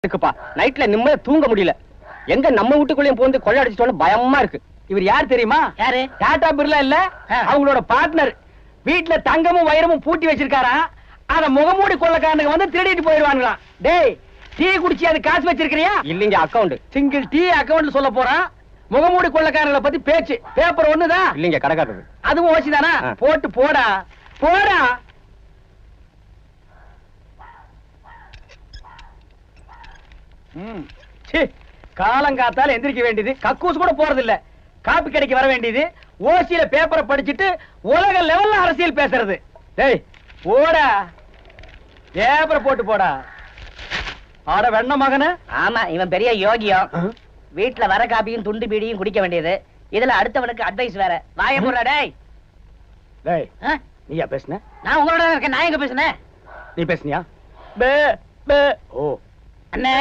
இருக்குப்பா. நைட்ல நிம்மதியா தூங்க முடியல. எங்க நம்ம வீட்டுக்குள்ளேயும் போந்து கொள்ள அடிச்சிட்டோன்னு பயமா இருக்கு. இவர் யார் தெரியுமா? யாரு? டாடா பிர்லா இல்ல, அவங்களோட பார்ட்னர். வீட்டுல தங்கமும் வைரமும் பூட்டி வச்சிருக்காரா. அத முகமூடி கொள்ளக்காரனுக்கு வந்து திருடிட்டு போயிடுவாங்களாம். டேய், டீ குடிச்சு அது காசு வச்சிருக்கிறியா? இல்லீங்க, அக்கவுண்ட். சிங்கிள் டீ அக்கவுண்ட் சொல்ல போறான். முகமூடி கொள்ளக்காரங்களை பத்தி பேச்சு. பேப்பர் ஒண்ணுதான். இல்லீங்க, கடைக்காரரு. அதுவும் ஓசிதானா? போட்டு போடா போடா. காலங்காத்தால எந்திரிக்க வேண்டியது, கக்கூஸ் கூட போறது இல்ல. காப்பி கடைக்கு வர வேண்டியது, ஓசியில பேப்பரை படிச்சுட்டு உலக லெவல்ல அரசியல் பேசுறது. டேய் போடா, பேப்பரை போட்டு போடா. ஆட வெண்ண மகனே. ஆமா, இவன் பெரிய யோகியம். வீட்டுல வர காப்பியும் துண்டு பீடியும் குடிக்க வேண்டியது. இதுல அடுத்தவனுக்கு அட்வைஸ் வேற. வாய போடுறா. டேய் டேய், நீயா பேசுன? நான் உங்களோட இருக்கேன். நான் எங்க பேசுனேன்? நீ பேசுனியா? பே பே. ஓ அண்ணே.